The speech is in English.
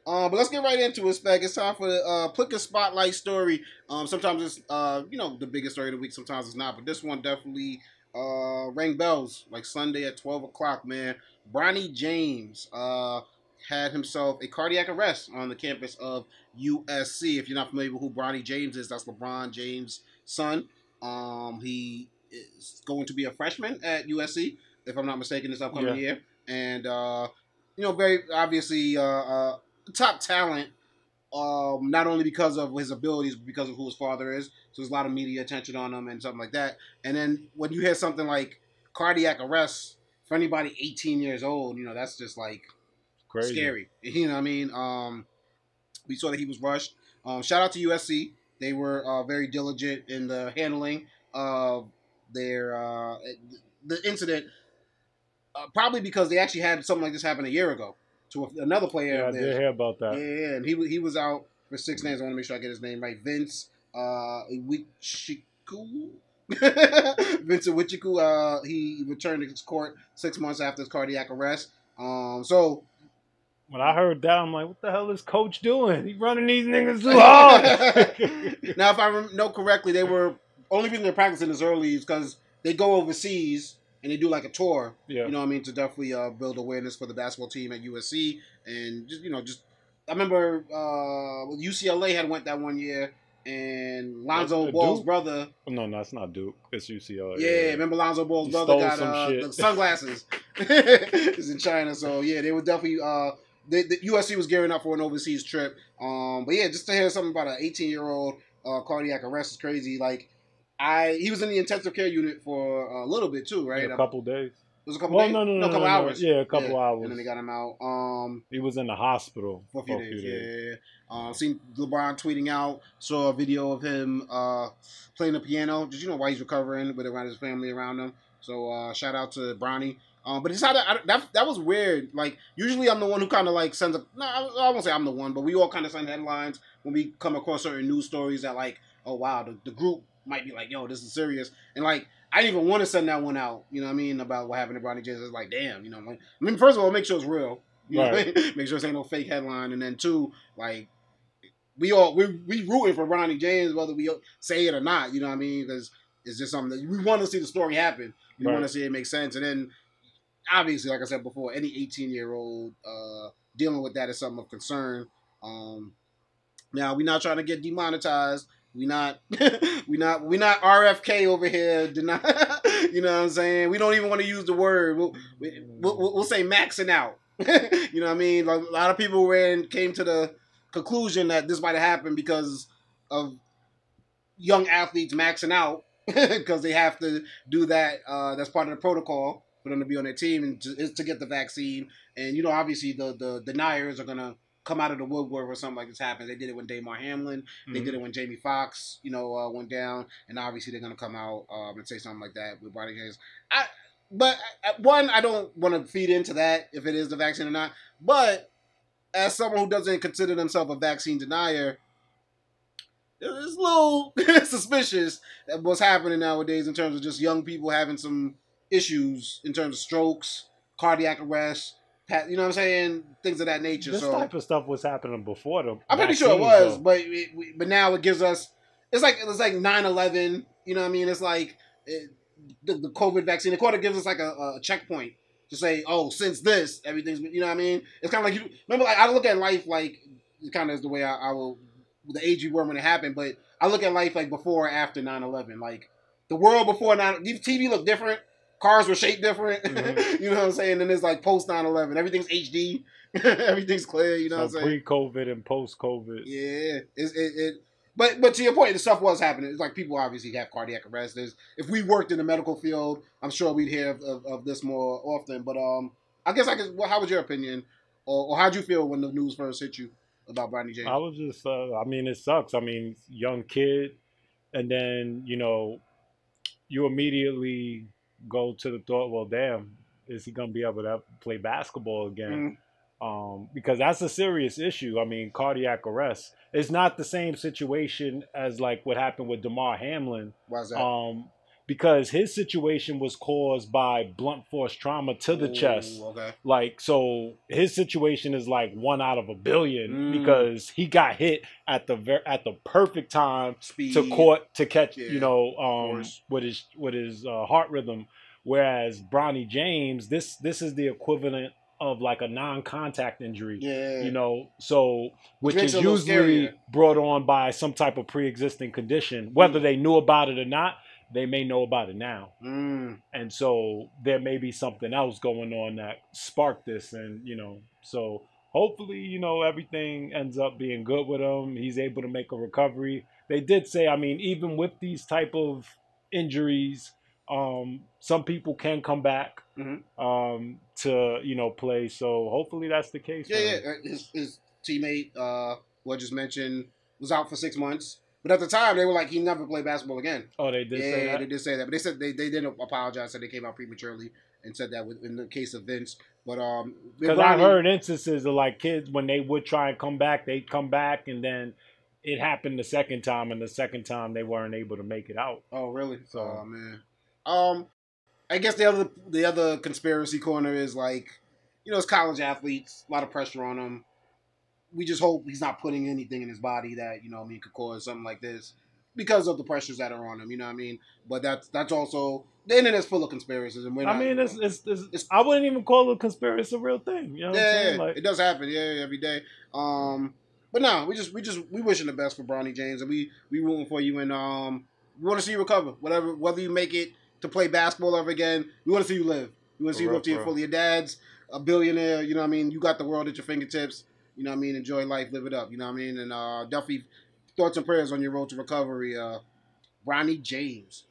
But let's get right into it, Spec. It's time for the Plicker Spotlight story. Sometimes it's the biggest story of the week. Sometimes it's not. But this one definitely rang bells. Like Sunday at 12 o'clock, man. Bronny James had himself a cardiac arrest on the campus of USC. If you're not familiar with who Bronny James is, that's LeBron James' son. He is going to be a freshman at USC, if I'm not mistaken, this upcoming year. And very obviously top talent, not only because of his abilities, but because of who his father is. So there's a lot of media attention on him and something like that. And then when you hear something like cardiac arrest for anybody 18 years old, that's just like crazy. Scary. You know what I mean? We saw that he was rushed. Shout out to USC. They were very diligent in the handling of their the incident. Probably because they actually had something like this happen a year ago to another player. Yeah, I did hear about that. Yeah, and he was out for 6 names. I want to make sure I get his name right. Vince Wichiku. Vincent Wichiku. He returned to court 6 months after his cardiac arrest. So when I heard that, I'm like, what the hell is Coach doing? He's running these niggas too hard. Now, if I know correctly, they were only reason they're practicing this early is because they go overseas. And they do like a tour, you know what I mean, to definitely build awareness for the basketball team at USC. And just I remember UCLA had went that one year, and Lonzo Ball's brother. No, it's not Duke. It's UCLA. Yeah, remember Lonzo Ball's brother got the sunglasses. It's in China, so yeah, they were definitely. The USC was gearing up for an overseas trip. But yeah, just to hear something about an 18-year-old cardiac arrest is crazy. Like. He was in the intensive care unit for a little bit too, right? Yeah, a couple days. It was a couple days? No, a couple hours. Yeah, a couple hours. And then they got him out. He was in the hospital for a few days. Yeah. Seen LeBron tweeting out, saw a video of him playing the piano, just while he's recovering with around his family around him. So shout out to Bronny. But it's that was weird. Like usually I'm the one who kind of like sends I won't say I'm the one, but we all kind of send headlines when we come across certain news stories that like, oh wow, the group might be like, yo, this is serious. And like, I didn't even want to send that one out, you know what I mean, about what happened to Bronny James. It's like, damn, like, I mean, first of all, make sure it's real. You know what I mean? Make sure it's ain't no fake headline. And then two, like, we rooting for Bronny James, whether we say it or not, you know what I mean? Because it's just something that we want to see the story happen. We want to see it make sense. And then, obviously, like I said before, any 18-year-old dealing with that is something of concern. Now, we're not trying to get demonetized. We not RFK over here. You know what I'm saying? We don't even want to use the word. We'll say maxing out. You know what I mean? Like, a lot of people came to the conclusion that this might have happened because of young athletes maxing out because they have to do that. That's part of the protocol for them to be on their team and to get the vaccine. And obviously the deniers are gonna come out of the woodwork or something like this happens. They did it when Damar Hamlin. They did it when Jamie Foxx, went down. And obviously they're going to come out and say something like that with Bronny James. But I don't want to feed into that if it is the vaccine or not. But as someone who doesn't consider themselves a vaccine denier, it's a little suspicious at what's happening nowadays in terms of just young people having some issues in terms of strokes, cardiac arrest, you know what I'm saying? Things of that nature. This type of stuff was happening before the I'm pretty sure it was, but now it gives us. It's like 9/11. You know what I mean? It's like the COVID vaccine. It kind of gives us like a checkpoint to say, oh, since this, everything's. You know what I mean? It's kind of like remember. Like I look at life like it kind of is the way I will. The age we were when it happened, but I look at life like before or after 9/11. Like the world before 9/11, TV looked different. Cars were shaped different. Mm-hmm. You know what I'm saying? And it's like post 9/11. Everything's HD. Everything's clear. You know what I'm saying? Pre-COVID and post-COVID. Yeah. But to your point, the stuff was happening. It's like people obviously have cardiac arrest. If we worked in the medical field, I'm sure we'd hear of this more often. But I guess how was your opinion? Or how'd you feel when the news first hit you about Bronny James? I was just, it sucks. I mean, young kid. And then, you immediately go to the thought, well, damn, is he going to be able to play basketball again? Because that's a serious issue. I mean, cardiac arrest. It's not the same situation as like what happened with Damar Hamlin. Why's that? because his situation was caused by blunt force trauma to the chest. Ooh, okay. Like, so his situation is like 1 out of 1 billion because he got hit at the perfect time Speed. to catch, Yeah, you know, course. with his heart rhythm. Whereas Bronny James, this is the equivalent of like a non-contact injury, Yeah. you know, so Which which makes it is a little scarier. usually brought on by some type of pre-existing condition. Whether they knew about it or not, they may know about it now. Mm. And so there may be something else going on that sparked this, and you know, so hopefully, you know, everything ends up being good with him. He's able to make a recovery. They did say, I mean, even with these type of injuries, some people can come back to, you know, play. So hopefully that's the case Yeah, for yeah. him. His teammate, who I just mentioned, was out for 6 months. But at the time, they were like, he never played basketball again. Oh, they did say Yeah, they that? did say that. But they said they didn't apologize. Said they came out prematurely and said that in the case of Vince. But with Because I've Bronny, heard instances of like kids when they would try and come back, they'd come back, and then it happened the second time, and the second time they weren't able to make it out. oh really? So Oh man. Um, I guess the other conspiracy corner is like, it's college athletes, a lot of pressure on them. We just hope he's not putting anything in his body that could cause something like this because of the pressures that are on him. You know what I mean? But that's also the internet's full of conspiracies, and we're I not. mean, It's I wouldn't even call it a conspiracy. It's a real thing. You know what I'm saying? yeah, Like, it does happen. Yeah, every day. But no, we wishing the best for Bronny James, and we rooting for you, and we want to see you recover. Whether you make it to play basketball ever again, we want to see you live. We want to for see you real, live to for your real. full. Your dad's a billionaire. You know what I mean? You got the world at your fingertips. You know what I mean? Enjoy life, live it up. You know what I mean? And definitely thoughts and prayers on your road to recovery, Bronny James.